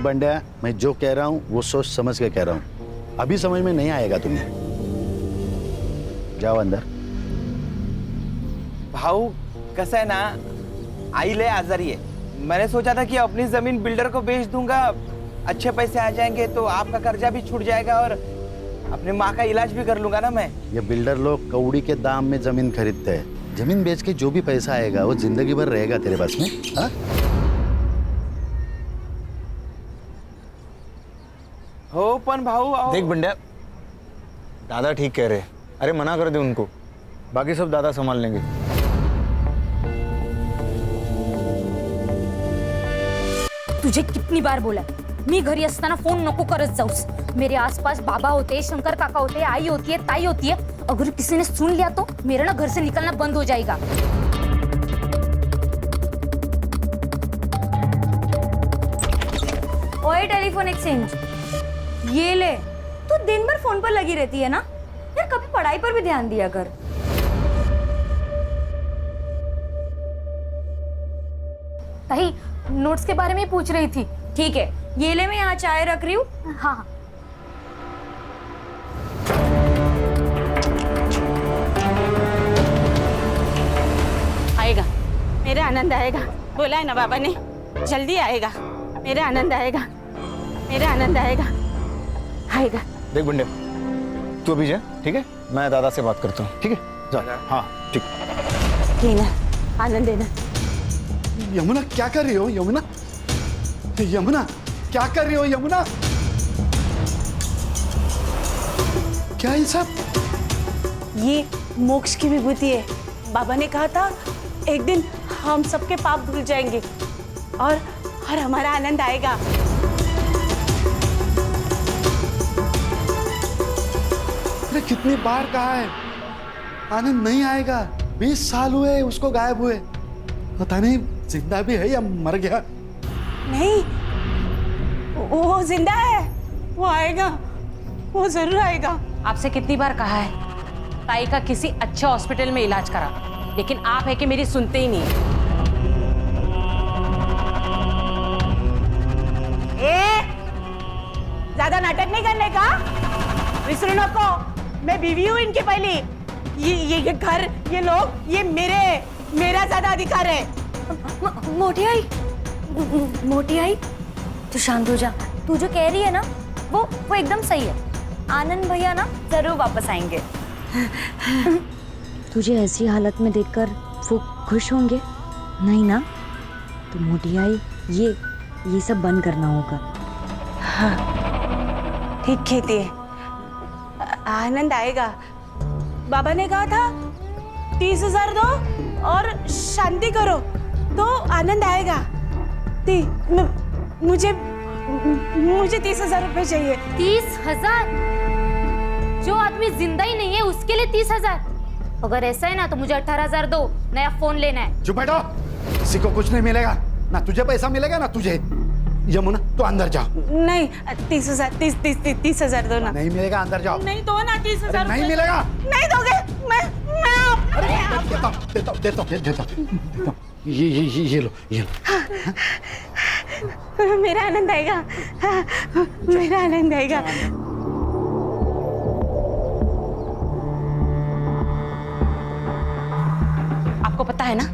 बंड्या, मैं जो कह रहा हूँ वो सोच समझ के कह रहा हूँ। अभी समझ में नहीं आएगा तुम्हें। जाओ अंदर। भाऊ कसं आहे ना, आई ले आजारी है। मैंने सोचा था कि अपनी जमीन बिल्डर को बेच दूंगा, अच्छे पैसे आ जाएंगे तो आपका कर्जा भी छूट जाएगा और अपने माँ का इलाज भी कर लूंगा ना मैं। ये बिल्डर लोग कौड़ी के दाम में जमीन खरीदते हैं। जमीन बेच के जो भी पैसा आएगा वो जिंदगी भर रहेगा तेरे पास में। हाँ? हो पण भाऊ देख बंड्या, दादा ठीक कह रहे। अरे मना कर दे उनको, बाकी सब दादा संभाल लेंगे। तुझे कितनी बार बोला मी घरी असताना फोन नको करत जाऊस। मेरे आसपास बाबा होते, शंकर काका होते, आई होती है, ताई होती है। अगर किसी ने सुन लिया तो मेरा ना घर से निकलना बंद हो जाएगा। ओए टेलीफोन एक्सचेंज, ये ले। तू दिन भर फोन पर लगी रहती है ना यार, कभी पढ़ाई पर भी ध्यान दिया कर। ताई नोट्स के बारे में पूछ रही थी। ठीक है, ये ले, मैं यहाँ चाय रख रही हूँ। हाँ हाँ। आएगा, मेरे आनंद आएगा। बोला है ना बाबा ने, जल्दी आएगा। मेरे आनंद आएगा, मेरे आनंद आएगा, आएगा। देख बंड्या, तू अभी जा, ठीक है? मैं दादा से बात करता हूँ, ठीक है? जा। हाँ ठीक। लेना आनंद देना। यमुना क्या कर रही हो? यमुना, यमुना क्या कर रही हो? यमुना क्या ये सब? ये मोक्ष की विभूति है। बाबा ने कहा था एक दिन हम सबके पाप धुल जाएंगे और हमारा आनंद आएगा। अरे कितनी बार कहा है आनंद नहीं आएगा। 20 साल हुए उसको गायब हुए, पता नहीं जिंदा भी है या मर गया। नहीं, वो जिंदा है, वो आएगा, वो जरूर आएगा। आपसे कितनी बार कहा है ताई का किसी अच्छे हॉस्पिटल में इलाज करा, लेकिन आप है कि मेरी सुनते ही नहीं। ज्यादा नाटक नहीं करने का, विसरू नको। मैं बीवी हूँ इनकी पहली। ये घर, ये लोग, ये मेरा ज्यादा अधिकार है। मोटी आई, मोटी आई, तू शांत हो जा। तू जो कह रही है ना वो एकदम सही है। आनंद भैया ना जरूर वापस आएंगे। तुझे ऐसी हालत में देखकर वो खुश होंगे? नहीं ना? तो मोटी आई, ये सब बंद करना होगा। हाँ, ठीक कहती है। आनंद आएगा। बाबा ने कहा था 30,000 दो और शांति करो तो आनंद आएगा। मुझे 30,000 रुपए चाहिए। 30,000? जो आदमी जिंदा ही नहीं है उसके लिए 30,000? अगर ऐसा है ना तो मुझे 18,000 दो, नया फोन लेना है। चुप बैठो, किसी को कुछ नहीं मिलेगा, ना तुझे पैसा मिलेगा ना तुझे। यमुना तो अंदर जाओ। नहीं, 30,000 दो ना। नहीं मिलेगा, अंदर जाओ। नहीं दो ना 30,000। नहीं मिलेगा। नहीं दोगे? मैं देता हूं। ये लो। मेरा आनंद आएगा, मेरा आनंद आएगा। आपको पता है ना,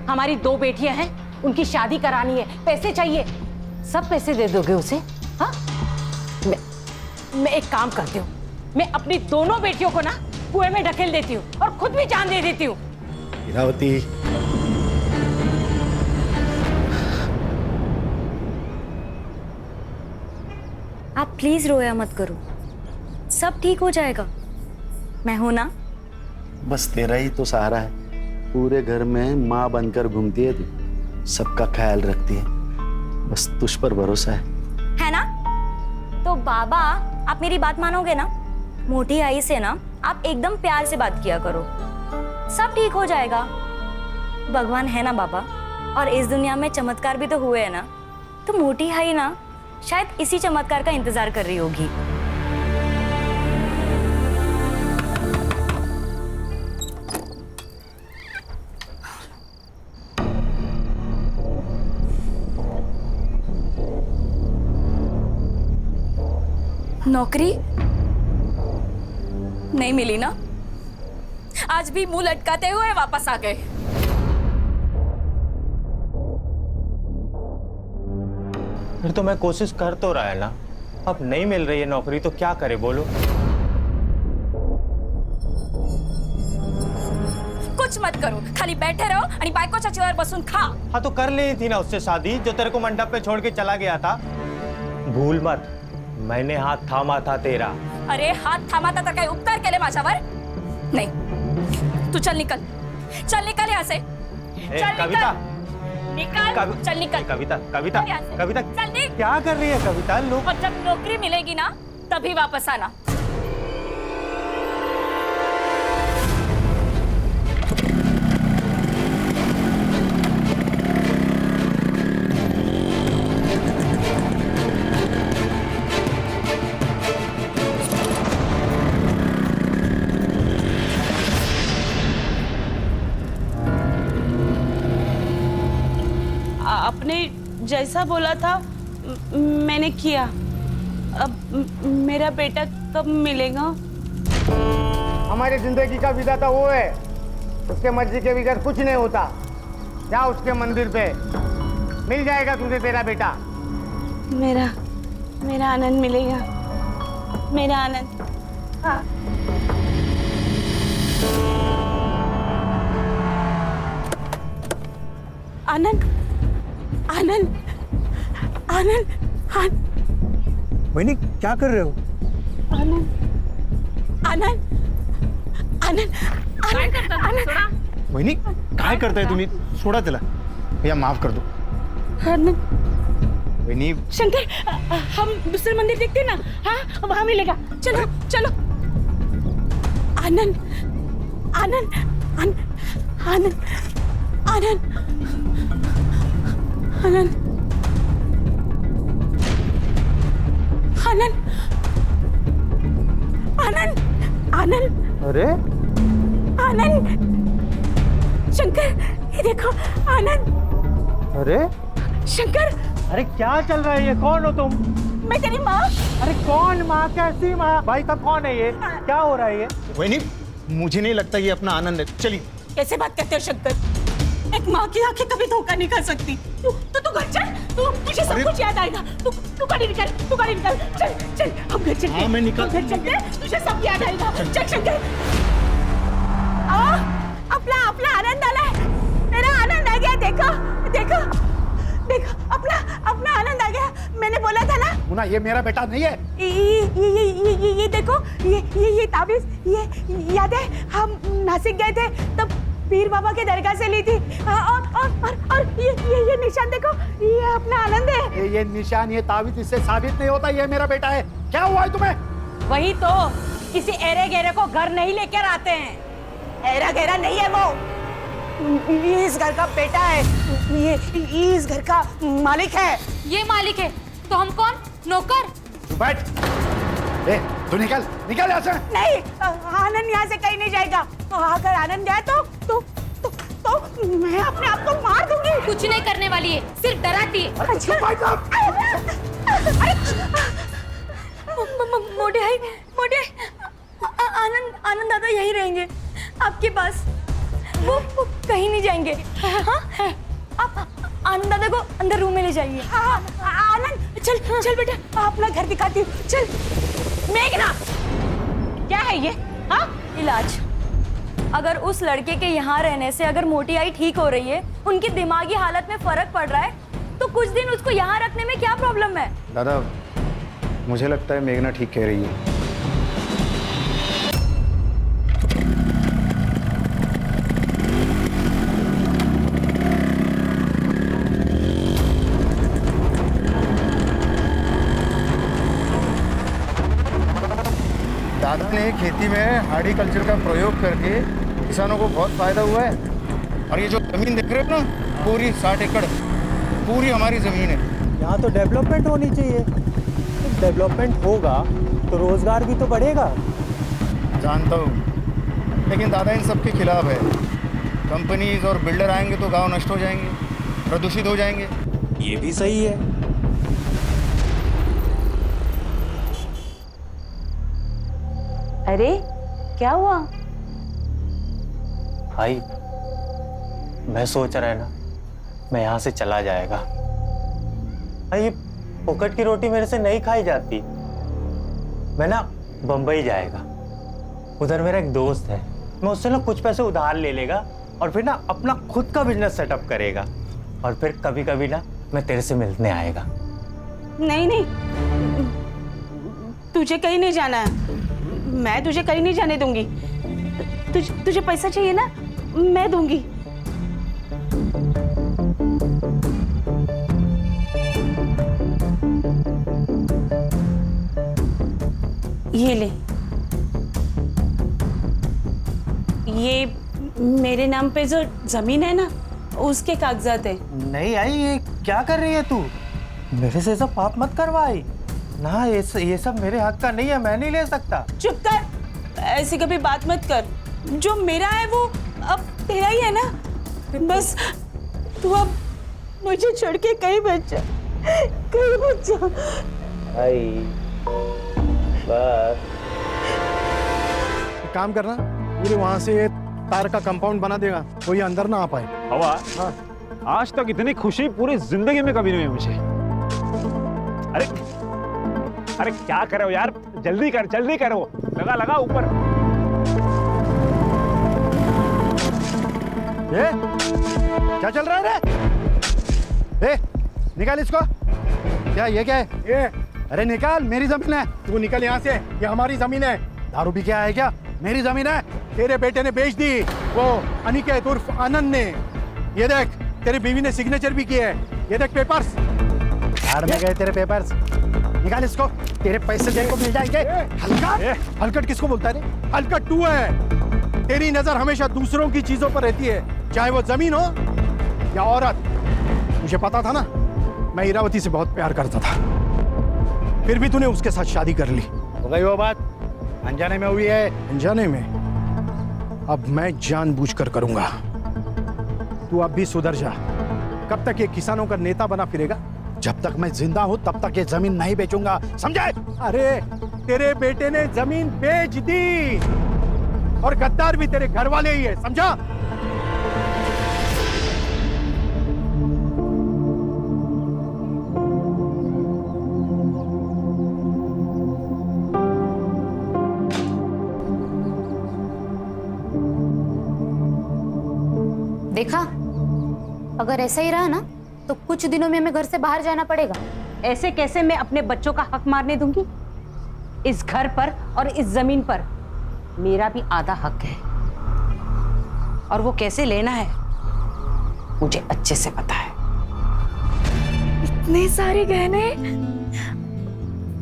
हमारी 2 बेटियां हैं, उनकी शादी करानी है, पैसे चाहिए। सब पैसे दे दोगे उसे? हाँ, मैं एक काम करती हूँ, मैं अपनी दोनों बेटियों को ना कुएं में ढकेल देती हूँ और खुद भी जान दे देती हूँ। इरावती, आप प्लीज रोया मत करो, सब ठीक हो जाएगा। मैं हूं ना। बस तेरा ही तो सहारा है। पूरे घर में माँ बनकर घूमती है तू, सबका ख्याल रखती है, बस तुझ पर भरोसा है ना? तो बाबा, आप मेरी बात मानोगे ना? मोटी आई से ना आप एकदम प्यार से बात किया करो, सब ठीक हो जाएगा। भगवान है ना बाबा, और इस दुनिया में चमत्कार भी तो हुए हैं ना। तो मोटी आई ना शायद इसी चमत्कार का इंतजार कर रही होगी। नौकरी नहीं मिली ना? आज भी मुंह लटकाते हुए वापस आ गए। फिर तो मैं कोशिश कर तो रहा है ना, अब नहीं मिल रही है नौकरी तो क्या करे बोलो। कुछ मत करो, खाली बैठे रहो आणि बायकोच्या चेअर बसून खा। हाँ तो कर ली थी ना उससे शादी जो तेरे को मंडप पे छोड़ के चला गया था। भूल मत, मैंने हाथ थामा था तेरा। अरे हात थांबता तर काही उपकार केले माझ्यावर? नहीं, तू चल निकल, चल निकल यहाँ से। चल कविता, निकल, चल निकल। कविता, कविता, यहाँ से। कविता, चल निकल। क्या कर रही है कविता? लोग और जब नौकरी मिलेगी ना तभी वापस आना। आपने जैसा बोला था मैंने किया। अब मेरा बेटा कब मिलेगा? हमारी जिंदगी का विधाता वो है, उसके मर्जी के बगैर कुछ नहीं होता। जा उसके मंदिर पे, मिल जाएगा तुझे तेरा बेटा। मेरा आनंद मिलेगा, मेरा आनंद। हाँ। आनंद, आनंद, आनंद, आनंद। वही क्या कर रहे हो? आनंद, आनंद, आनंद, आनंद, आनंद। वहिनी काय करताय तुम्ही? सोडा त्याला, भैया माफ कर दो। आनंद, वहिनी शंकर, हम दूसरे मंदिर देखते ना? हाँ, वहां मिलेगा। चलो, चलो। आनंद, आनंद, आनंद, आनंद, आनंद, आनंद, आनंद, आनंद, आनंद। अरे आनंद, शंकर, ये देखो आनंद। अरे शंकर, अरे क्या चल रहा है ये? कौन हो तुम? मैं तेरी माँ। अरे कौन माँ? कैसी माँ? भाई साहब कौन है ये? क्या हो रहा है ये? वही मुझे नहीं लगता ये अपना आनंद है। चलिए। कैसे बात करते हो शंकर? एक माँ की आंखें कभी धोखा नहीं खा सकती। तू घर चल, तुझे सब कुछ याद आएगा। तू गाड़ी निकल, तू गाड़ी निकल। चल, चल, हम घर चलते। हाँ, मैं निकल- घर चलते हैं, तुझे सब याद आएगा। चल शंकर। अपना आनंद आला है। मेरा आनंद आ गया। देखो, देखो, देखो, अपना आनंद आ गया। मैंने बोला था ना। मुन्ना, ये मेरा बेटा नहीं है। ये देखो, ये ताबीज, ये याद है हम नासिक गए थे तब पीर बाबा के दरगाह से ली थी। और ये निशान देखो, ये अपना आनंद है। ये निशान, ये ताबीज इससे साबित नहीं होता ये मेरा बेटा है। क्या हुआ है तुम्हें? वही तो, किसी एरे गेरे को घर नहीं लेकर आते हैं। एरा गहरा नहीं है वो, ये इस घर का बेटा है। ये इस घर का मालिक है। ये मालिक है तो हम कौन? नौकर? तू बैठ। ए, तू निकल, निकल यहाँ से। नहीं, आनंद यहाँ से कहीं नहीं जाएगा। अगर आनंद गया तो मैं अपने आप को मार दूंगी। कुछ नहीं करने वाली है, सिर्फ डराती है। अच्छा। मोटे भाई, आनंद दादा यही रहेंगे आपके पास। वो कहीं नहीं जाएंगे। हाँ? आप आनंद दादा को अंदर रूम में ले जाइए। आनंद, चल बेटा, अपना घर दिखाती हूँ। चल। मेघना, क्या है ये? हाँ? इलाज। अगर उस लड़के के यहाँ रहने से अगर मोटी आई ठीक हो रही है, उनकी दिमागी हालत में फर्क पड़ रहा है, तो कुछ दिन उसको यहाँ रखने में क्या प्रॉब्लम है? दादा, मुझे लगता है मेघना ठीक कह रही है। दादा ने खेती में हार्टिकल्चर का प्रयोग करके किसानों को बहुत फायदा हुआ है। और ये जो जमीन देख रहे हो ना, पूरी 60 एकड़ पूरी हमारी जमीन है। यहाँ तो डेवलपमेंट होनी चाहिए। डेवलपमेंट होगा तो रोजगार भी तो बढ़ेगा। जानता हूँ, लेकिन दादा इन सब के खिलाफ है। कंपनीज और बिल्डर आएंगे तो गांव नष्ट हो जाएंगे, प्रदूषित हो जाएंगे। ये भी सही है। अरे क्या हुआ? भाई मैं सोच रहा है ना, मैं यहाँ से चला जाएगा। भाई फोकट की रोटी मेरे से नहीं खाई जाती। मैं ना बम्बई जाएगा, उधर मेरा एक दोस्त है, मैं उससे ना कुछ पैसे उधार ले लेगा और फिर ना अपना खुद का बिजनेस सेटअप करेगा और फिर कभी कभी ना मैं तेरे से मिलने आएगा। नहीं नहीं, तुझे कहीं नहीं जाना है। मैं तुझे कहीं नहीं जाने दूंगी। तुझे पैसा चाहिए ना, मैं दूंगी। ये ले, ये मेरे नाम पे जो जमीन है ना, उसके कागजात है। नहीं आई, ये क्या कर रही है तू? मेरे से सब पाप मत करवाई ना, ये सब मेरे हक का नहीं है, मैं नहीं ले सकता। चुप कर, ऐसी कभी बात मत कर। जो मेरा है वो अब तेरा ही है ना। बस तू अब मुझे छोड़ के कहीं मत जा, कहीं मत जा। आई बस एक काम करना, पूरे वहां से तार का कंपाउंड बना देगा, कोई अंदर ना आ पाए। हवा, आज तक इतनी खुशी पूरी जिंदगी में कभी नहीं हुई मुझे। अरे क्या कर रहे हो यार, जल्दी करो, लगा ऊपर। ये क्या चल रहा है रे? निकाल इसको। क्या ये क्या है ये? अरे निकाल, मेरी जमीन है। तू निकल यहाँ से, ये हमारी जमीन है। दारू भी क्या है क्या? मेरी जमीन है। तेरे बेटे ने बेच दी, वो अनिकेत उर्फ आनंद ने। ये देख, तेरी बीवी ने सिग्नेचर भी किए है। ये देख पेपर्स। यार में गए तेरे पेपर्स, निकाल इसको, तेरे पैसे तेरे को मिल जाएंगे। हलकट, हलकट किसको बोलता है रे? हलकट तू है। तेरी नजर हमेशा दूसरों की चीजों पर रहती है, चाहे वो जमीन हो या औरत। मुझे पता था ना, मैं इरावती से बहुत प्यार करता था, फिर भी तूने उसके साथ शादी कर ली। हो गई वो बात, अनजाने में हुई है। अनजाने में? अब मैं जानबूझकर करूंगा। तू अब भी सुधर जा। कब तक ये किसानों का नेता बना फिरेगा? जब तक मैं जिंदा हूं तब तक ये जमीन नहीं बेचूंगा, समझे? अरे तेरे बेटे ने जमीन बेच दी, और गद्दार भी तेरे घर वाले ही है, समझा? देखा, अगर ऐसा ही रहा ना तो कुछ दिनों में हमें घर से बाहर जाना पड़ेगा। ऐसे कैसे मैं अपने बच्चों का हक मारने दूंगी? इस घर पर और इस जमीन पर मेरा भी आधा हक है, और वो कैसे लेना है मुझे अच्छे से पता है। इतने सारे गहने।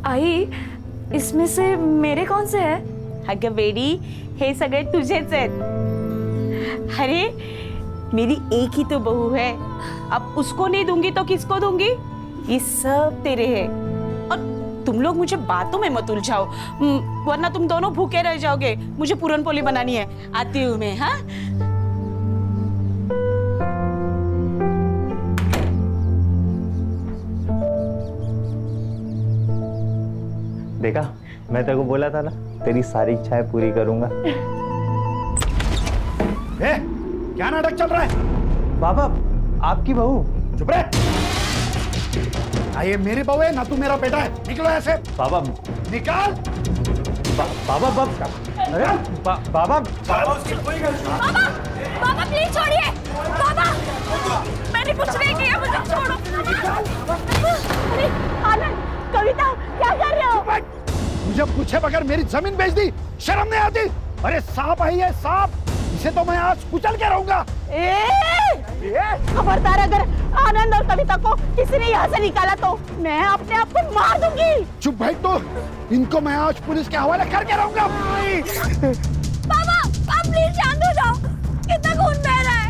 आई, इसमें से मेरे कौन से है? अगं बेडी, हे सगळे तुझेच आहेत। अरे मेरी एक ही तो बहू है, अब उसको नहीं दूंगी तो किसको दूंगी? ये सब तेरे हैं। और तुम लोग मुझे बातों में मत उलझाओ, वरना तुम दोनों भूखे रह जाओगे। मुझे पूरन पोली बनानी है, आती हूँ मैं। हाँ, देखा, मैं तेरे को बोला था ना, तेरी सारी इच्छाएं पूरी करूंगा। क्या नाटक चल रहा है? बाबा, आपकी बहू। चुप रहे। ये मेरी बहू है ना, तू मेरा बेटा है। निकलो ऐसे। बाबा निकाल। बाबा अरे बाबा बाबा प्लीज छोड़िए। बाबा, मैंने कुछ नहीं किया, मुझे छोड़ो। अरे आनंद, कविता, क्या कर रहे हो? मुझे पूछे बगैर मेरी जमीन बेच दी, शर्म नहीं आती? अरे सांप है ये, सांप, इसे तो मैं आज कुचल के रहूंगा। खबरदार, अगर आनंद और कविता को किसी ने यहाँ से निकाला तो मैं अपने आप को मार दूंगी। चुप भाई, तो इनको मैं आज पुलिस के हवाले करके रहूंगा। बाबा, आप प्लीज शांत हो जाओ, कितना खून बह रहा है।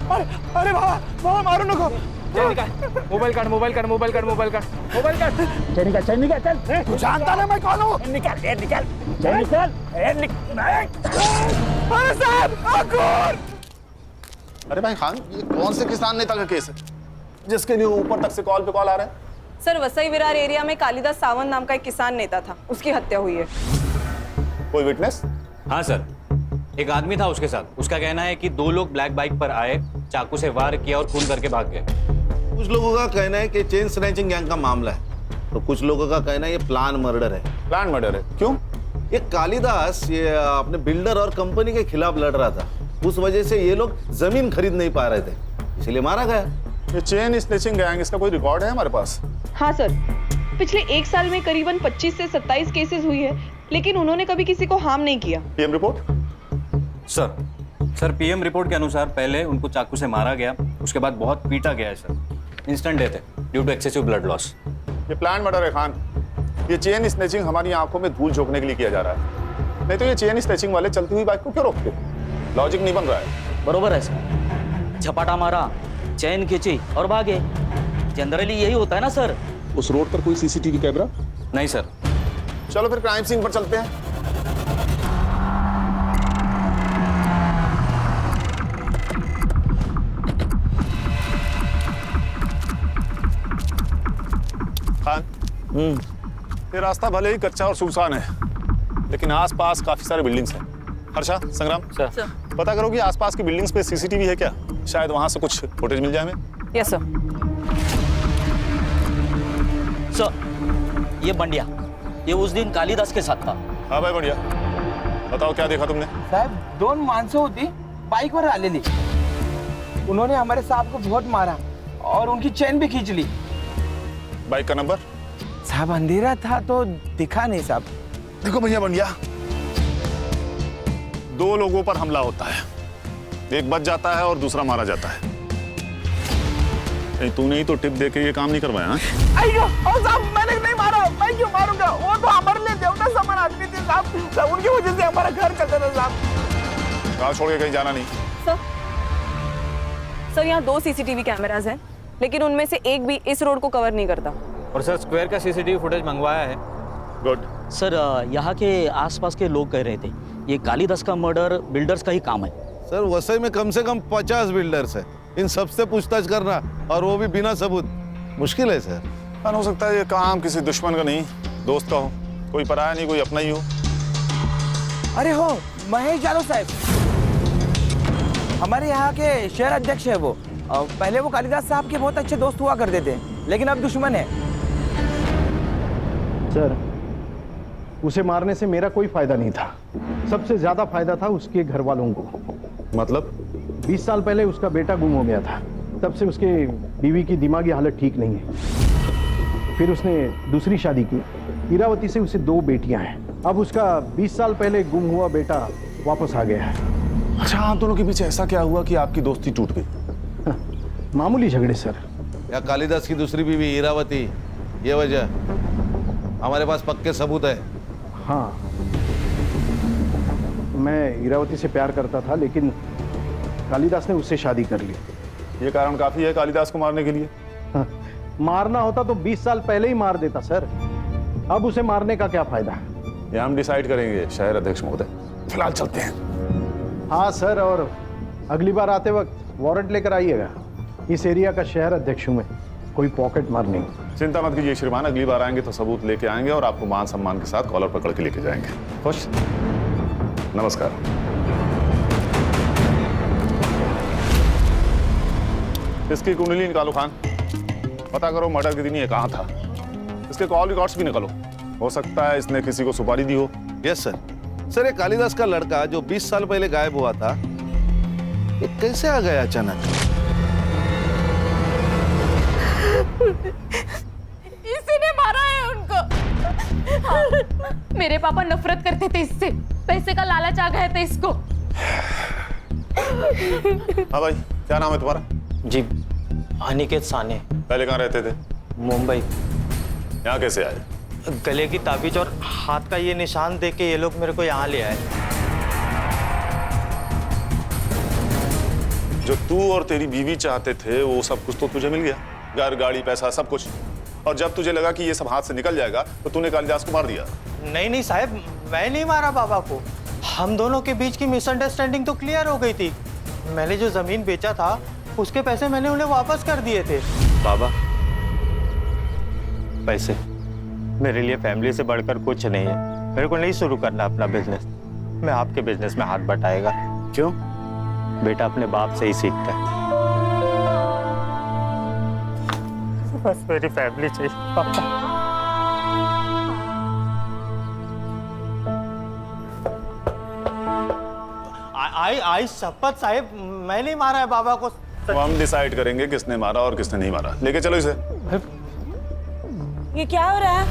अरे बाबा बाबा मारो नको। चल निकाल, मोबाइल काट, मोबाइल काट, मोबाइल काट, मोबाइल काट, मोबाइल काट। चल निकल चल। तू जानता ना मैं कौन हूँ? निकाल, निकाल, निकाल, अरे साहब अंकुर। अरे भाई खान, ये कौन से किसान नेता का केस है जिसके लिए ऊपर तक से कॉल पे कॉल आ रहे हैं? सर, वसई विरार एरिया में कालिदास सावंत नाम का एक किसान नेता था, उसकी हत्या हुई है। कोई विटनेस? हाँ सर, एक आदमी था उसके साथ। उसका कहना है कि 2 लोग ब्लैक बाइक पर आए, चाकू से वार किया और खून करके भाग गए। कुछ लोगों का कहना है कि चेन स्नैचिंग गैंग का मामला है, तो कुछ लोगों का कहना है ये प्लान मर्डर है। प्लान मर्डर है? क्यों? ये कालिदास ये अपने बिल्डर और कंपनी के खिलाफ लड़ रहा था, उस वजह से ये लोग जमीन खरीद नहीं पा रहे थे, इसलिए मारा गया। ये चेन स्नैचिंग गैंग, इसका कोई रिकॉर्ड है हमारे पास? हाँ सर, पिछले 1 साल में करीबन 25 से 27 केसेस हुई है, लेकिन उन्होंने कभी किसी को हार्म नहीं किया। PM report? Sir PM report के अनुसार पहले उनको चाकू से मारा गया, उसके बाद बहुत पीटा गया है सर। इंस्टेंट डेथ है due to excessive blood loss. ये प्लान मर्डर है खान। ये चेन स्नैचिंग हमारी आंखों में धूल झोंकने के लिए किया जा रहा है, नहीं तो ये चेन स्नैचिंग वाले चलती हुई बाइक को क्यों रोकते? लॉजिक नहीं बन रहा है। बरोबर है सर, झपाटा मारा, चैन खींची और भागे। जनरली यही होता है ना सर। उस रोड पर कोई सीसीटीवी कैमरा? नहीं सर। चलो फिर क्राइम सीन पर चलते हैं। खान, ये रास्ता भले ही कच्चा और सुनसान है, लेकिन आसपास काफी सारे बिल्डिंग्स हैं। हर्षा, संग्राम, सर पता करो कि आसपास की बिल्डिंग्स पे सीसीटीवी है क्या, शायद वहां से कुछ फुटेज मिल जाए हमें। Yes sir. सर ये बंडिया, ये उस दिन कालिदास के साथ था। हाँ भाई बढ़िया, बताओ क्या देखा तुमने? साहब 2 माणसं होती, बाइक पर आलेली। उन्होंने हमारे साहब को बहुत मारा और उनकी चेन भी खींच ली। बाइक का नंबर? साहब अंधेरा था तो दिखा नहीं साहब। देखो भैया बंडिया, 2 लोगों पर हमला होता है, एक बच जाता है और दूसरा मारा जाता है। नहीं तूने ही तो टिप देके ये काम नहीं करवाया? अयो साहब, मैंने नहीं मारा, मैं क्यों मारूंगा? वो तो हमारे लिए देवता समान आदमी थे साहब, उनकी वजह से हमारा घर चलता था साहब। गाँव छोड़ के कहीं जाना नहीं। सर यहाँ 2 सीसीटीवी कैमरास हैं, लेकिन उनमें से एक भी इस रोड को कवर नहीं करता। और सर स्क्वायर का सीसीटीवी फुटेज मंगवाया है। गुड। सर यहाँ के आसपास के लोग कह रहे थे ये कालिदास का मर्डर बिल्डर्स का ही काम है। सर वसई में कम से कम 50 बिल्डर्स है, इन सबसे पूछताछ करना और वो भी बिना सबूत मुश्किल है सर। हो सकता है ये काम किसी दुश्मन का नहीं, दोस्त का हो, कोई पराया नहीं, कोई अपना ही हो। अरे हो महेश यादव साहब, हमारे यहाँ के शहर अध्यक्ष है वो। पहले वो कालिदास साहब के बहुत अच्छे दोस्त हुआ करते थे, लेकिन अब दुश्मन है। सर उसे मारने से मेरा कोई फायदा नहीं था, सबसे ज्यादा फायदा था उसके घर वालों को। मतलब? 20 साल पहले उसका बेटा गुम हो गया था, तब से उसके बीवी की दिमागी हालत ठीक नहीं है। फिर उसने दूसरी शादी की, इरावती से उसे 2 बेटियां हैं। अब उसका 20 साल पहले गुम हुआ बेटा वापस आ गया है। अच्छा, आप दोनों के बीच ऐसा क्या हुआ कि आपकी दोस्ती टूट गई? मामूली झगड़े सर। या कालिदास की दूसरी बीवी इरावती, ये वजह? हमारे पास पक्के सबूत है। हाँ, मैं इरावती से प्यार करता था, लेकिन कालिदास ने उससे शादी कर ली। ये कारण काफी है कालिदास को मारने के लिए? हाँ, मारना होता तो 20 साल पहले ही मार देता सर, अब उसे मारने का क्या फायदा? ये हम डिसाइड करेंगे शहर अध्यक्ष महोदय, फिलहाल चलते हैं। हाँ सर, और अगली बार आते वक्त वारंट लेकर आइएगा। इस एरिया का शहर अध्यक्ष हूँ मैं, कोई पॉकेट मार नहीं। चिंता मत कीजिए श्रीमान, अगली बार आएंगे तो सबूत लेके आएंगे और आपको मान सम्मान के साथ कॉलर पकड़ के लेके जाएंगे। खुश? नमस्कार। इसकी कुंडली निकालो खान, पता करो मर्डर के दिन ये कहाँ था। इसके कॉल रिकॉर्ड्स भी निकालो, हो सकता है इसने किसी को सुपारी दी हो। Yes sir. सर ये कालिदास का लड़का जो 20 साल पहले गायब हुआ था, ये कैसे आ गया अचानक? इसी ने मारा है उनको। हाँ, मेरे पापा नफरत करते थे इससे, पैसे का लालच आ गया था इसको। हाँ भाई, क्या नाम है तुम्हारा? जी अनिकेत साने। पहले कहाँ रहते थे? मुंबई। यहाँ कैसे आए? गले की ताबीज और हाथ का ये निशान देख के ये लोग मेरे को यहाँ ले आए। जो तू और तेरी बीवी चाहते थे वो सब कुछ तो तुझे मिल गया, घर, गाड़ी, पैसा, सब कुछ। और जब तुझे लगा कि ये सब हाथ से निकल जाएगा तो तूने कालिदास को मार दिया। नहीं नहीं साहब, मैं नहीं मारा बाबा को। हम दोनों के बीच की मिसअंडरस्टैंडिंग तो क्लियर हो गई थी। मैंने जो जमीन बेचा था उसके पैसे मैंने उन्हें वापस कर दिए थे। बाबा, पैसे मेरे लिए फैमिली से बढ़कर कुछ नहीं है। मेरे को नहीं शुरू करना अपना बिजनेस। मैं आपके बिजनेस में हाथ बटाएगा। क्यों? बेटा अपने बाप से ही सीखता है। बस मेरी फैमिली चाहिए पापा। आई शपथ साहिब, मैं नहीं मारा है बाबा को। तो हम डिसाइड करेंगे किसने मारा और किसने नहीं मारा। लेके चलो इसे। ये क्या हो रहा है?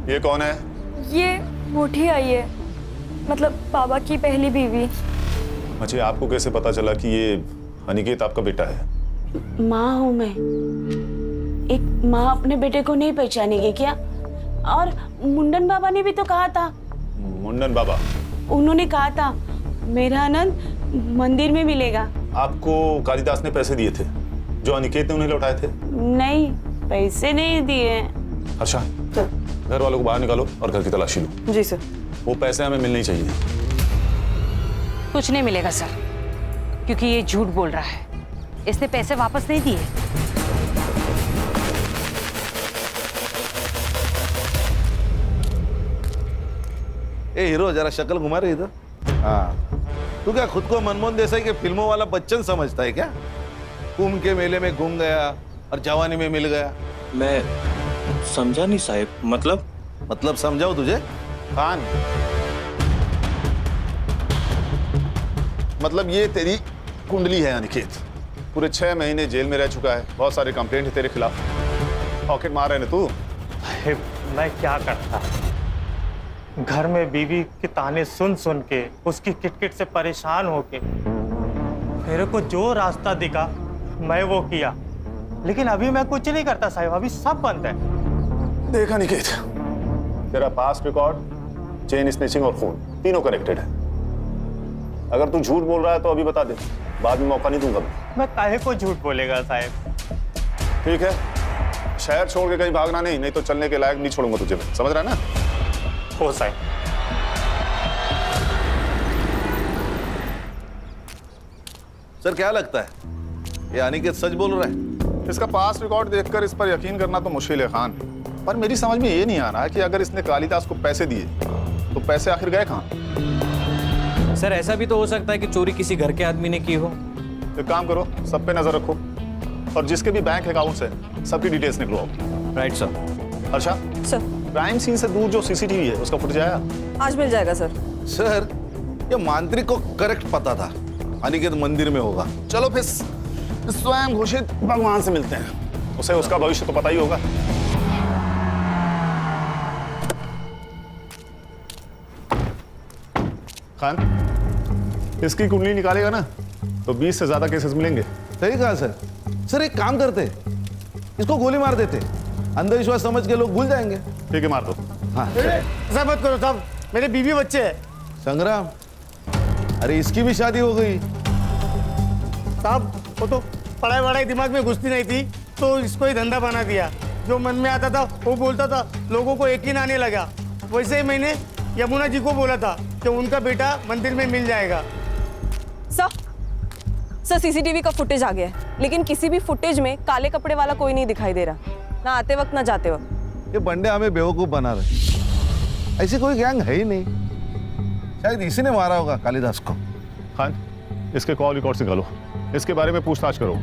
ये कौन है? ये मोटी आई है, मतलब बाबा की पहली बीवी। अच्छा, आपको कैसे पता चला कि ये अनिकेत आपका बेटा है? माँ हूँ मैं। एक माँ अपने बेटे को नहीं पहचानेगी क्या? और मुंडन बाबा ने भी तो कहा था। मुंडन बाबा? उन्होंने कहा था मेरा आनंद मंदिर में मिलेगा। आपको कालिदास ने पैसे दिए थे जो अनिकेत ने उन्हें लौटाए थे? नहीं, पैसे नहीं दिए। अच्छा, घर वालों को बाहर निकालो और घर की तलाशी लो। जी सर। वो पैसे हमें मिलने ही चाहिए। कुछ नहीं मिलेगा सर, क्योंकि ये झूठ बोल रहा है। इसने पैसे वापस नहीं दिए। ए हीरो, जरा शक्ल घुमा रही इधर। हाँ, तू क्या खुद को मनमोहन देसाई के फिल्मों वाला बच्चन समझता है क्या? कुंभ के मेले में घूम गया और जवानी में मिल गया। मैं समझा नहीं साहिब। मतलब समझाओ तुझे? खान, मतलब ये तेरी कुंडली है अनिकेत। पूरे 6 महीने जेल में रह चुका है। बहुत सारे कंप्लेंट है तेरे खिलाफ। पॉकेट मार रहे ना तू। मैं क्या करता? घर में बीवी के ताने सुन सुन के, उसकी किटकिट से परेशान होके मेरे को जो रास्ता दिखा मैं वो किया। लेकिन अभी मैं कुछ नहीं करता साहिब, अभी सब बंद है। देखा अनिकेत, तेरा पास्ट रिकॉर्ड, चेन स्नेचिंग और फोन तीनों कनेक्टेड है। अगर तू झूठ बोल रहा है तो अभी बता दे, बाद में मौका नहीं दूंगा मैं काहे को झूठ बोलेगा साहिब? ठीक है, शहर छोड़ के कहीं भागना नहीं तो चलने के लायक नहीं छोड़ूंगा तुझे। समझ रहा है ना? हो साहिब। सर, क्या लगता है ये अनिकेत सच बोल रहा है? इसका पास्ट रिकॉर्ड देखकर इस पर यकीन करना तो मुश्किल है खान। पर मेरी समझ में ये नहीं आ रहा है कि अगर इसने कालिदास को पैसे दिए तो पैसे आखिर गए कहाँ? सर, ऐसा भी तो हो सकता है कि चोरी किसी घर के आदमी ने की हो। एक काम करो, सब पे नजर रखो और जिसके भी बैंक अकाउंट्स है सबकी डिटेल्स निकलवाओ। Right sir. अच्छा सर, क्राइम सीन से दूर जो सीसीटीवी है उसका फुटेज आया? आज मिल जाएगा सर। सर, ये मांत्रिक को करेक्ट पता था अनिकेत मंदिर में होगा। चलो फिर स्वयं घोषित भगवान से मिलते हैं, उसे उसका भविष्य तो पता ही होगा। खान, इसकी कुंडली निकालेगा ना तो 20 से ज्यादा केसेस मिलेंगे। सही कहा सर। सर, एक काम करते, इसको गोली मार देते, अंधविश्वास समझ के लोग भूल जाएंगे। ठीक है, मार दो। हाँ, ऐसा मत करो साहब, मेरे बीवी बच्चे हैं। संग्राम, अरे इसकी भी शादी हो गई। साहब, वो तो पढ़ाई वढ़ाई दिमाग में घुसती नहीं थी तो इसको ही धंधा बना दिया। जो मन में आता था वो बोलता था, लोगों को यकीन आने लगा। वैसे ही मैंने यमुना जी को बोला था कि उनका बेटा मंदिर में मिल जाएगा। सर, सीसीटीवी का फुटेज आ गया है, लेकिन किसी भी फुटेज में काले कपड़े वाला कोई नहीं दिखाई दे रहा, ना आते वक्त ना जाते वक्त। ये बंदे हमें बेवकूफ बना रहे। ऐसी कोई गैंग है ही नहीं। शायद इसी ने मारा होगा कालिदास को। खान, इसके कॉल रिकॉर्ड निकालो, इसके बारे में पूछताछ करो।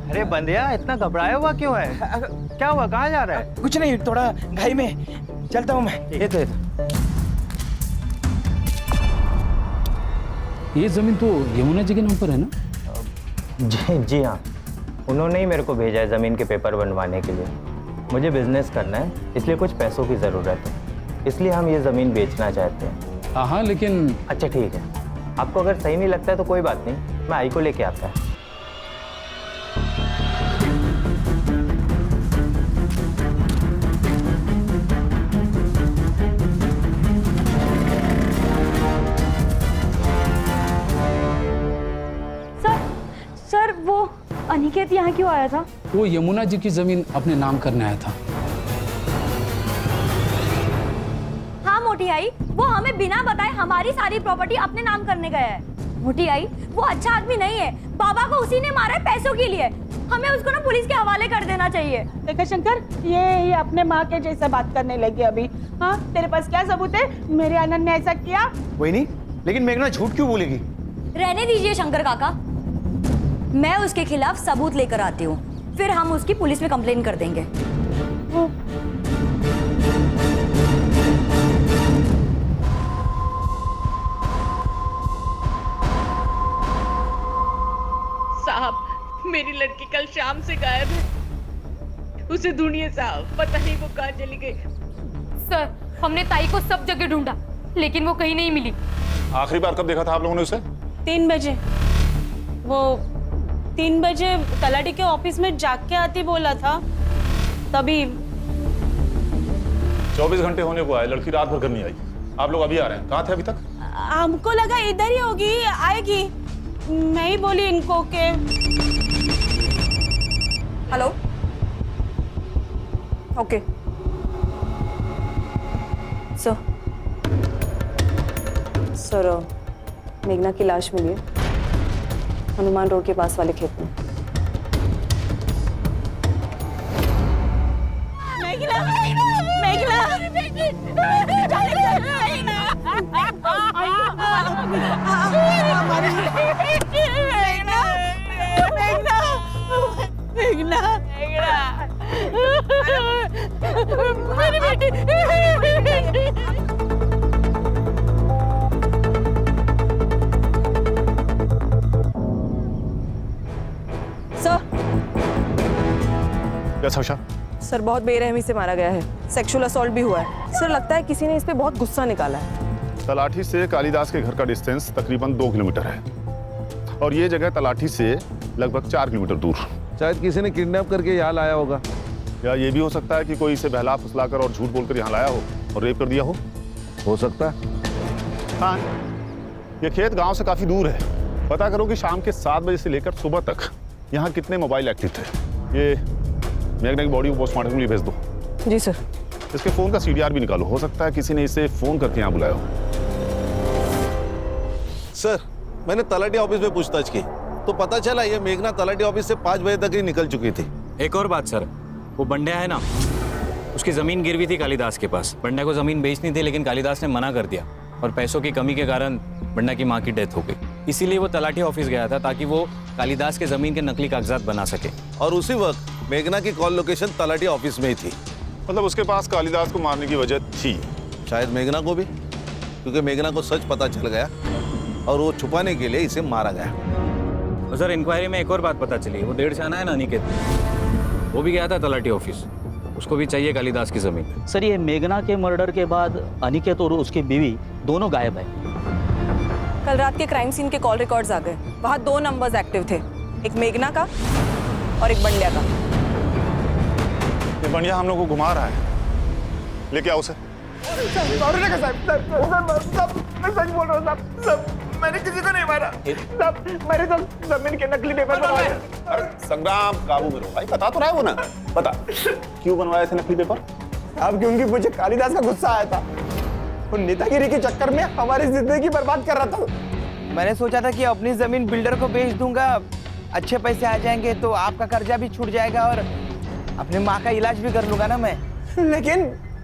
अरे बंदिया, इतना घबराया हुआ क्यों है? क्या हुआ, कहाँ जा रहा है? कुछ नहीं, थोड़ा घाई में चलता हूँ मैं। ये तो ये जमीन तो यमुना जी के नाम पर है ना? जी हाँ, उन्होंने ही मेरे को भेजा है ज़मीन के पेपर बनवाने के लिए। मुझे बिजनेस करना है, इसलिए कुछ पैसों की ज़रूरत है, इसलिए हम ये ज़मीन बेचना चाहते हैं। हाँ, लेकिन अच्छा ठीक है, आपको अगर सही नहीं लगता है तो कोई बात नहीं, मैं आई को लेके आता है। क्यों आया था? वो यमुना जी की जमीन अपने नाम करने आया था। हाँ मोटी आई, वो हमें बिना बताए हमारी सारी प्रॉपर्टी अपने नाम करने गया है। मोटी आई, वो अच्छा आदमी नहीं है, बाबा को उसी ने मारा है पैसों के लिए। हमें उसको ना पुलिस के हवाले कर देना चाहिए। देखा शंकर, ये अपने माँ के जैसे बात करने लगी अभी। हाँ, तेरे पास क्या सबूत है मेरे आनंद ने ऐसा किया? वही नहीं, लेकिन मेघना झूठ क्यों बोलेगी? रहने दीजिए शंकर काका, मैं उसके खिलाफ सबूत लेकर आती हूँ, फिर हम उसकी पुलिस में कंप्लेन कर देंगे। साहब, मेरी लड़की कल शाम से गायब है। उसे ढूंढिए साहब, पता नहीं वो कहाँ चली गई। सर, हमने ताई को सब जगह ढूंढा, लेकिन वो कहीं नहीं मिली। आखिरी बार कब देखा था आप लोगों ने उसे? 3 बजे। वो 3 बजे तलाटी के ऑफिस में जाग के आती बोला था, तभी। 24 घंटे होने को आए, लड़की रात भर घर नहीं आई। आप लोग अभी आ रहे हैं, कहाँ थे अभी तक? हमको लगा इधर ही होगी, आएगी। मैं ही बोली इनको के। हेलो, ओके सर, मेघना की लाश मिली है हनुमान रोड के पास वाले खेत में। मेघना, मेघना, मेरी बेटी। सर, सर बहुत बेरहमी से मारा गया है, सेक्सुअल असॉल्ट भी हुआ है। सर लगता है किसी ने इस पे बहुत गुस्सा निकाला है। तलाठी से कालिदास के घर का डिस्टेंस तकरीबन 2 किलोमीटर है और ये जगह तलाठी से लगभग 4 किलोमीटर दूर। शायद किसी ने किडनैप करके यहाँ लाया होगा, या ये भी हो सकता है कि कोई इसे बहला फुसलाकर और झूठ बोलकर यहाँ लाया हो और रेप कर दिया हो सकता है। हाँ, ये खेत गांव से काफी दूर है। पता करो कि शाम के 7 बजे से लेकर सुबह तक यहाँ कितने मोबाइल एक्टिव थे। ये मेघना की बॉडी को पोस्टमार्टम के लिए भेज दो। जी सर। इसके फोन का CDR भी निकालो, हो सकता है किसी ने इसे फोन करके यहाँ बुलाया हो। सर, मैंने तलाटी ऑफिस में पूछताछ की तो पता चला ये मेघना तलाटी ऑफिस से 5 बजे तक ही निकल चुकी थी। एक और बात सर, वो बंड्या है ना, उसकी जमीन गिरवी थी कालिदास के पास। बंड्या को जमीन बेचनी थी, लेकिन कालिदास ने मना कर दिया और पैसों की कमी के कारण बंड्या की माँ की डेथ हो गई। इसीलिए वो तलाटी ऑफिस गया था ताकि वो कालिदास के जमीन के नकली कागजात बना सके। और उसी वक्त मेघना की कॉल लोकेशन तलाटी ऑफिस में ही थी। मतलब उसके पास कालिदास को मारने की वजह थी। शायद मेघना को भी, क्योंकि मेघना को सच पता चल गया और वो छुपाने के लिए इसे मारा गया। और सर, इंक्वायरी में एक और बात पता चली, वो 1.5 आना है ना अनिकेत, वो भी गया था तलाटी ऑफिस, उसको भी चाहिए कालिदास की जमीन। सर, ये मेघना के मर्डर के बाद अनिकेत और उसकी बीवी दोनों गायब है। कल रात के क्राइम सीन के कॉल रिकॉर्ड्स आ गए, वहाँ 2 नंबर्स एक्टिव थे, एक मेघना का और एक बंड्या का। ये बंड्या हम लोग को घुमा रहा है, लेके आओ उसे। मैं सच बोल रहा हूँ साहब, मैंने किसी को नहीं मारा साहब, मैंने तो जमीन के नकली पेपर बनवाए। अरे संग्राम, काबू में रहो भाई, बता तो रहा है वो ना। बता क्यों बनवाए थे नकली पेपर? अब क्योंकि मुझे कालिदास का गुस्सा आया था, वो नेतागिरी के चक्कर में हमारी जिंदगी बर्बाद कर रहा था। मैंने सोचा था कि अपनी जमीन बिल्डर को बेच दूंगा, अच्छे पैसे आ जाएंगे तो आपका कर्जा भी छूट जाएगा और अपनी माँ का इलाज भी कर लूंगा ना मैं। लेकिन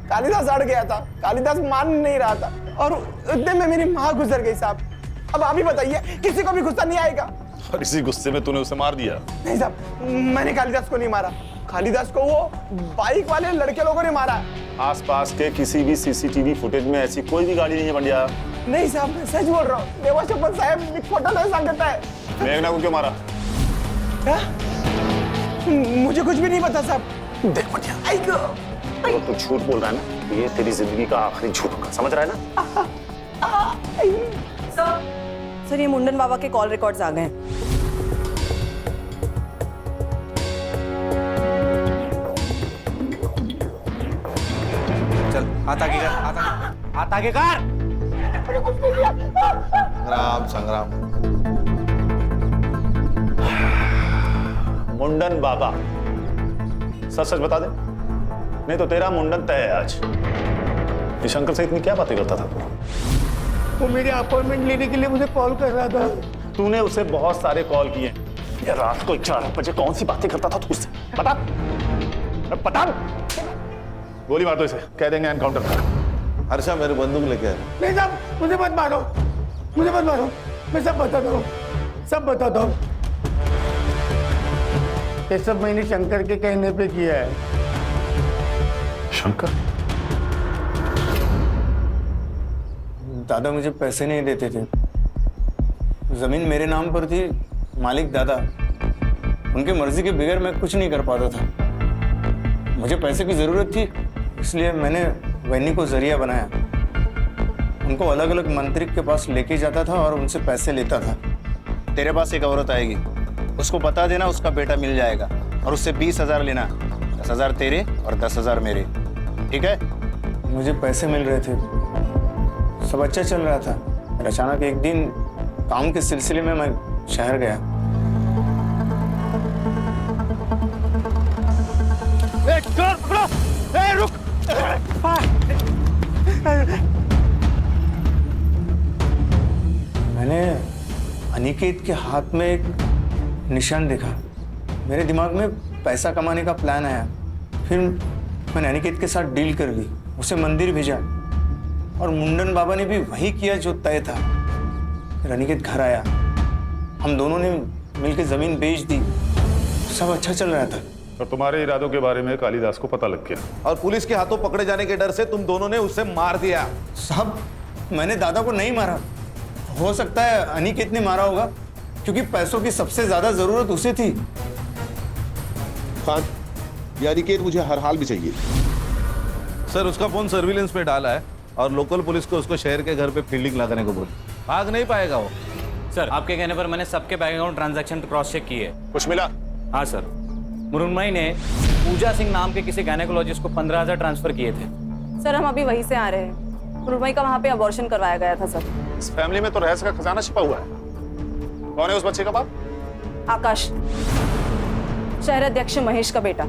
कालिदास अड़ गया था, कालिदास मान नहीं रहा था और उतने में मेरी माँ गुजर गई साहब। अब आप ही बताइए, किसी को भी गुस्सा नहीं आएगा? और इसी गुस्से में तूने उसे मार दिया? नहीं साहब, मैंने कालिदास को नहीं मारा, कालिदास को वो बाइक वाले लड़के लोगों ने मारा। आसपास के किसी भी CCTV फुटेज में ऐसी कोई भी गाड़ी नहीं है बंड्या। नहीं साहब, मैं सच बोल रहा हूँ, देवा शपथ साहब, फोटो नहीं सांगता है। मेघना को क्यों मारा? मुझे कुछ भी नहीं पता साहब। देख बंड्या, तो तू झूठ बोल रहा है ना, ये तेरी जिंदगी का आखिरी झूठ होगा, समझ रहा है ना? सर ये मुंडन बाबा के कॉल रिकॉर्ड्स आ गए हैं। चल हाथ आगे कर, हाथ आगे कर। संग्राम, संग्राम। मुंडन बाबा। सच सच बता दे, नहीं तो तेरा मुंडन तय है आज। ये शंकर से इतनी क्या बातें करता था तू? वो मेरी अपॉइंटमेंट लेने के लिए मुझे कॉल कर रहा था। तूने उसे बहुत सारे कॉल किए। ये रात को 11 बजे कौन सी बातें करता था तू उससे? बता, बता। गोली मार दो इसे, कह देंगे एनकाउंटर था। हर्षा मेरे बंदूक लेके आए। नहीं साहब, मुझे मत मारो, मुझे मत मारो, मैं सब बताता हूँ, सब बताता हूँ। ये सब मैंने शंकर के कहने पे किया है। शंकर? दादा मुझे पैसे नहीं देते थे। जमीन मेरे नाम पर थी, मालिक दादा। उनके मर्जी के बगैर मैं कुछ नहीं कर पाता था। मुझे पैसे की जरूरत थी, इसलिए मैंने वैनी को जरिया बनाया। उनको अलग अलग मंत्री के पास लेके जाता था और उनसे पैसे लेता था। तेरे पास एक औरत आएगी, उसको बता देना उसका बेटा मिल जाएगा और उससे 20,000 लेना। 10,000 तेरे और 10,000 मेरे, ठीक है? मुझे पैसे मिल रहे थे, सब अच्छा चल रहा था। और अचानक एक दिन काम के सिलसिले में मैं शहर गया। रुक। मैंने अनिकेत के हाथ में एक निशान देखा। मेरे दिमाग में पैसा कमाने का प्लान आया। फिर मैंने अनिकेत के साथ डील कर ली, उसे मंदिर भेजा और मुंडन बाबा ने भी वही किया जो तय था। फिर अनिकेत घर आया, हम दोनों ने मिलकर जमीन बेच दी, सब अच्छा चल रहा था। और तुम्हारे इरादों के बारे में कालिदास को पता लग गया और पुलिस के हाथों पकड़े जाने के डर से तुम दोनों ने उसे मार दिया। साहब, मैंने दादा को नहीं मारा। हो सकता है अनिकेत ने मारा होगा, क्योंकि पैसों की सबसे ज्यादा जरूरत उसे थी। खान, ये अनिकेत मुझे हर हाल में चाहिए। सर, उसका फोन सर्विलेंस पे डाला है और लोकल पुलिस को उसको शहर के घर पे फील्डिंग लगाने को बोल। भाग नहीं पाएगा वो। सर, आपके कहने पर मैंने सबके bank account transaction cross check किए। कुछ मिला? हाँ सर, मुरुन्मई ने पूजा सिंह नाम के किसी गायनेकोलॉजिस्ट को 15,000 ट्रांसफर किए थे। सर, हम अभी वहीं से आ रहे हैं। मुरुन्मई का वहाँ पे अबॉर्शन करवाया गया था सर। इस फैमिली में तो रहस्य का खजाना छिपा हुआ है। कौन है उस बच्चे का बाप? आकाश, शहर अध्यक्ष महेश का बेटा।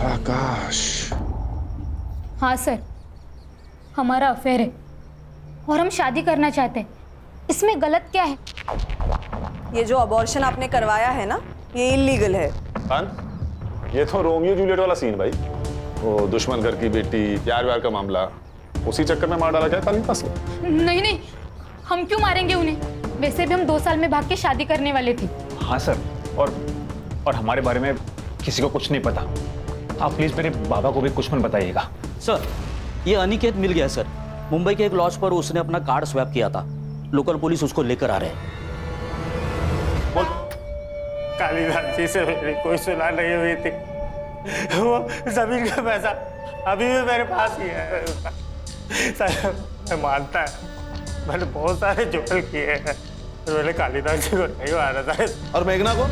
आकाश? हाँ सर, हमारा अफेयर है और हम शादी करना चाहते हैं। इसमें गलत क्या है? ये जो अबॉर्शन आपने करवाया है ना, ये इलीगल है। खान, ये तो रोमियो जूलियट वाला सीन भाई। वो दुश्मन घर की बेटी, प्यार व्यार का मामला, उसी चक्कर में मार डाला क्या कालिदास को? नहीं नहीं, हम क्यों मारेंगे उन्हें? वैसे भी हम 2 साल में भाग के शादी करने वाले थे। हाँ सर, और हमारे बारे में किसी को कुछ नहीं पता। आप प्लीज मेरे बाबा को भी कुछ मत बताइएगा। सर, ये अनिकेत मिल गया सर। मुंबई के एक लॉज पर उसने अपना कार्ड स्वैप किया था। लोकल पुलिस उसको लेकर आ रहे हैं। कालिदास जी से मेरी कोई सुलह नहीं हुई थी। वो जमीन का पैसा अभी भी मेरे पास ही है। सर, मैं मानता है मैंने बहुत सारे जुगल किए हैं, मैंने कालिदास जी को नहीं मारा था। और मेघना को?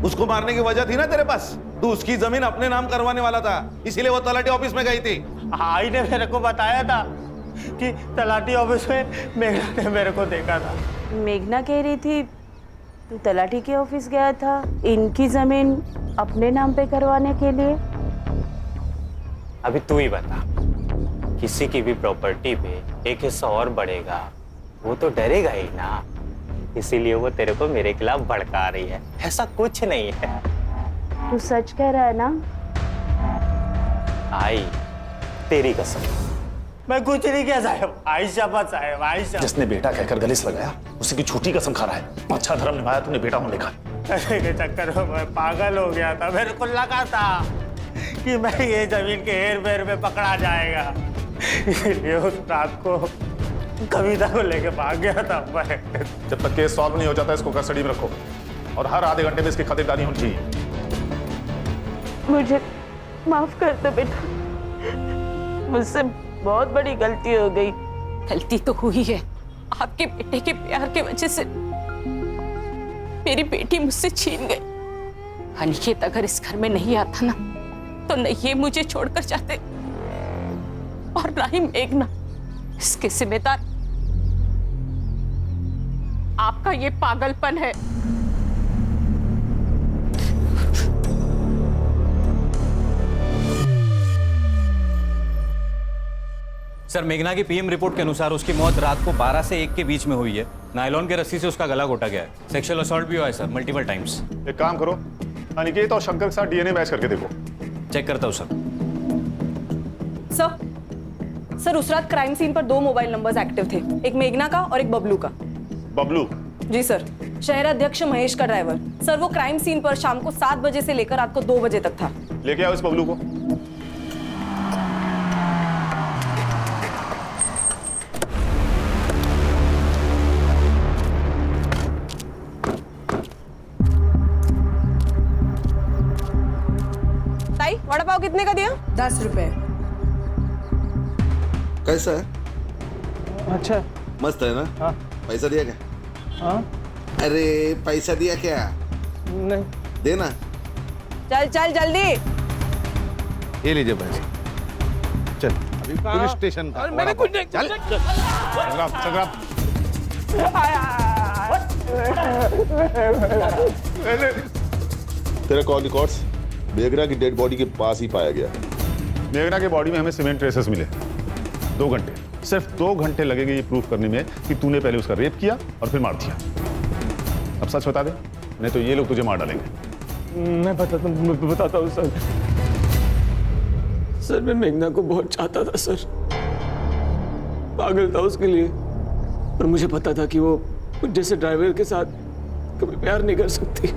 उसको मारने की वजह थी ना तेरे पास। तू उसकी जमीन अपने नाम करवाने वाला था, इसीलिए वो तलाटी ऑफिस में गई थी। आई ने मेरे को बताया था कि तलाटी ऑफिस में मेघना ने मेरे को देखा था। मेघना कह रही थी तू तलाटी के ऑफिस गया था इनकी जमीन अपने नाम पे करवाने के लिए। अभी तू ही बता, किसी की भी प्रॉपर्टी पे एक हिस्सा और बढ़ेगा, वो तो डरेगा ही ना। इसीलिए वो तेरे को मेरे खिलाफ भड़का रही है। ऐसा कुछ नहीं है। तू सच कह रहा है ना? आई तेरी कसम। मैं कुछ नहीं किया साहब। आयशा बात साहब, आयशा। जिसने बेटा कहकर गले से लगाया, उसी की झूठी कसम खा रहा है। अच्छा धर्म निभाया तूने बेटा होने का। पैसे के चक्कर में मैं पागल हो गया था। मेरे को लगा था कि मैं ये जमीन के हेर फेर में पकड़ा जाएगा, इसलिए उस रात को कविता को लेके भाग गया था मैं। जब तक केस सॉल्व नहीं हो जाता, इसको कस्टडी में रखो और हर आधे घंटे में इसकी खातिरदारी होनी चाहिए। मुझे माफ कर दो बेटा, मुझसे बहुत बड़ी गलती हो गई। गलती तो हुई है। आपके बेटे के प्यार के वजह से मेरी बेटी मुझसे छीन गई। अनिकेत अगर इस घर में नहीं आता ना, तो न ये मुझे छोड़कर जाते और ना ही मेघना। इसके जिम्मेदार आपका ये पागलपन है। सर मेघना की पीएम रिपोर्ट के अनुसार उसकी मौत रात को 12 से 1 के बीच में हुई है। नायलॉन के रस्सी से उसका गला घोटा गया है। सेक्सुअल असॉल्ट भी हुआ है सर, मल्टीपल टाइम्स। एक काम करो, अनिकेत और शंकर के साथ डीएनए मैच करके देखो। चेक करता हूँ सर। सर उस रात क्राइम सीन पर 2 मोबाइल नंबर्स एक्टिव थे, एक मेघना का और एक बबलू का। बबलू? जी सर, शहर अध्यक्ष महेश का ड्राइवर। सर वो क्राइम सीन पर शाम को 7 बजे से लेकर रात को 2 बजे तक था। लेके आओ इस बबलू को। ताई वड़ा पाव कितने का दिया? 10 रुपए। कैसा है? अच्छा मस्त है ना? हाँ। पैसा दिया क्या? हाँ? अरे पैसा दिया क्या? नहीं। देना। चल चल जल्दी। ये लीजिए पैसे। चल अभी पुलिस स्टेशन का। मैंने कुछ नहीं। चल तेरे कॉल रिकॉर्ड्स मेघना की डेड बॉडी के पास ही पाया गया। मेघना के बॉडी में हमें सीमेंट ट्रेसेस मिले। 2 घंटे, सिर्फ 2 घंटे लगेंगे ये प्रूफ करने में कि तूने पहले उसका रेप किया और फिर मार दिया। अब सच बता दे, नहीं तो ये लोग तुझे मार डालेंगे। मैं बताता हूँ सर। सर मैं मेघना को बहुत चाहता था सर, पागल था उसके लिए, पर मुझे पता था कि वो जैसे ड्राइवर के साथ कभी प्यार नहीं कर सकती।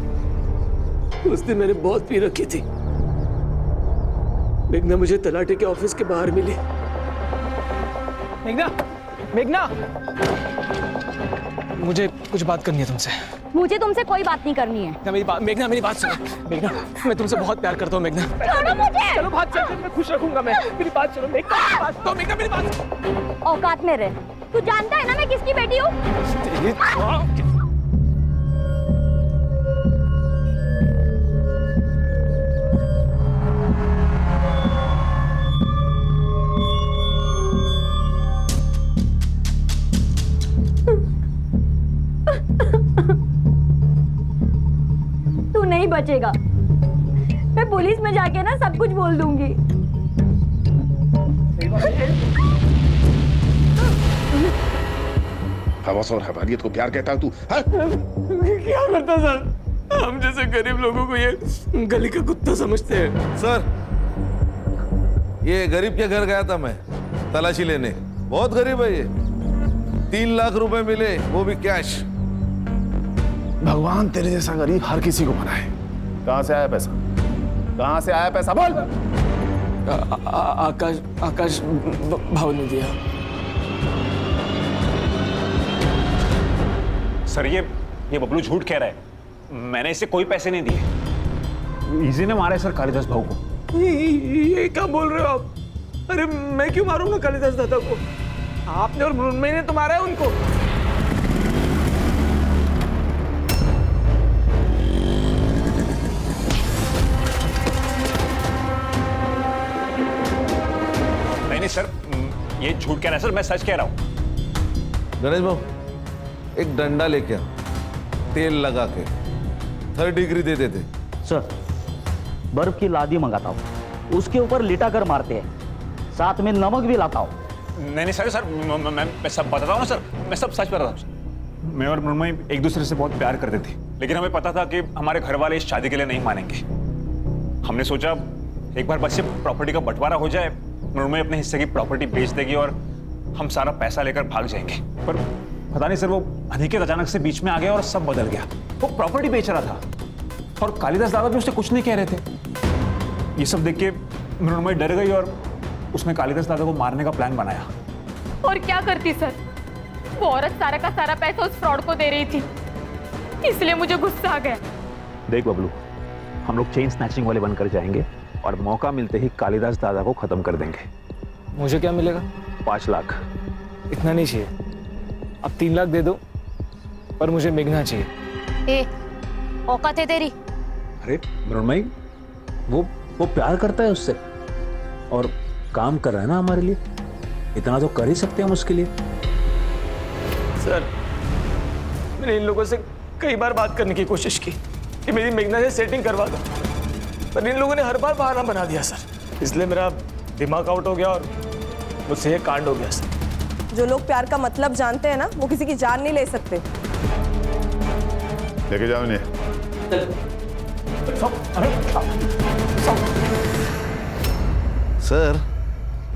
उस दिन मैंने बहुत पी रखी थी। मेघना मुझे तलाटे के ऑफिस के बाहर मिली। मेघना, मेघना, मुझे कुछ बात करनी है तुमसे। मुझे तुमसे कोई बात नहीं करनी है। मेघना मेरी बात सुनो। मेघना मैं तुमसे बहुत प्यार करता हूँ मेघना। छोड़ो मुझे। चलो बात चलते, मैं खुश रखूंगा। मैं मेरी बात सुनो मेघना। तो मेघना मेरी बात। औकात में रह। तू जानता है ना मैं किसकी बेटी हूँ? तू नहीं बचेगा। मैं पुलिस में जाके ना सब कुछ बोल दूंगी। हवस और हवालियत को प्यार कहता है तू? क्या करता सर? हम जैसे गरीब लोगों को ये गली का कुत्ता समझते हैं। सर ये गरीब के घर गया था मैं तलाशी लेने। बहुत गरीब है ये। 3 लाख रुपए मिले, वो भी कैश। भगवान तेरे जैसा गरीब हर किसी को बनाए। कहां से आया पैसा? कहां से आया पैसा? बोल। आकाश भाव ने दिया। सर ये बबलू झूठ कह रहा है। मैंने इसे कोई पैसे नहीं दिए। इजी ने मारा है सर कालिदास भाऊ को। ये क्या बोल रहे हो आप? अरे मैं क्यों मारूंगा कालिदास दादा को? आपने और मृण्मयी ने तो मारा है उनको। नहीं सर, ये झूठ कह रहा है सर, मैं सच कह रहा हूँ। गणेश भाऊ एक डंडा लेके आ, तेल लगा के 3rd डिग्री दे देते। सर बर्फ की लादी मंगाता हूँ, उसके ऊपर लिटा कर मारते हैं, साथ में नमक भी लाता हूँ। नहीं सर मैं सब बताता हूँ ना सर, मैं सब सच बताता हूँ। मैं और मृण्मयी एक दूसरे से बहुत प्यार करते थे, लेकिन हमें पता था कि हमारे घर वाले इस शादी के लिए नहीं मानेंगे। हमने सोचा एक बार बस से प्रॉपर्टी का बंटवारा हो जाए, मृण्मयी अपने हिस्से की प्रॉपर्टी बेच देगी और हम सारा पैसा लेकर भाग जाएंगे। पर पता नहीं सर, वो अनिकेत अचानक से बीच में आ गया और सब बदल गया। वो प्रॉपर्टी बेच रहा था और कालिदास दादा भी उससे कुछ नहीं कह रहे थे। ये सब देख के मृण्मयी डर गई और उसने कालिदास दादा को मारने का प्लान बनाया। और क्या करती सर, वो औरत सारा का सारा पैसा उस फ्रॉड को दे रही थी, इसलिए मुझे गुस्सा आ गया। देख बबलू, हम लोग चेन स्नैचिंग वाले बनकर जाएंगे और मौका मिलते ही कालिदास दादा को खत्म कर देंगे। मुझे क्या मिलेगा? 5 लाख। इतना नहीं चाहिए, अब 3 लाख दे दो, पर मुझे मेघना चाहिए। ए, औकात है तेरी? अरे मृण्मयी, वो प्यार करता है उससे और काम कर रहा है ना हमारे लिए, इतना तो कर ही सकते हैं हम उसके लिए। सर मैंने इन लोगों से कई बार बात करने की कोशिश की कि मेरी मेघना से सेटिंग करवा दो, पर इन लोगों ने हर बार बहाना बना दिया सर, इसलिए मेरा दिमाग आउट हो गया और मुझसे ये कांड हो गया सर। जो लोग प्यार का मतलब जानते हैं ना, वो किसी की जान नहीं ले सकते। लेके जाओ इन्हें। सर,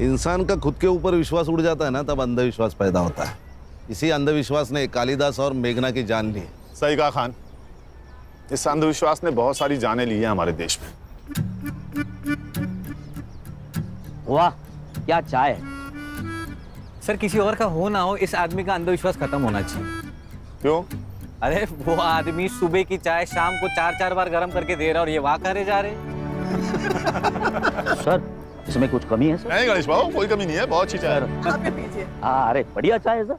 इंसान का खुद के ऊपर विश्वास उड़ जाता है ना, तब अंधविश्वास पैदा होता है। इसी अंधविश्वास ने कालिदास और मेघना की जान ली। सही कहा खान, इस अंधविश्वास ने बहुत सारी जानें ली हैं हमारे देश में। वाह, क्या चाय है। सर किसी और का हो ना हो, इस आदमी का अंधविश्वास खत्म होना चाहिए। क्यों? अरे वो आदमी सुबह की चाय शाम को 4-4 बार गर्म करके दे रहा और ये वाह करे जा रहे। सर, इसमें कुछ कमी है सर? नहीं गणेश बाबू, कोई कमी नहीं है, बहुत अच्छी चाय है। अरे बढ़िया चाय है सर।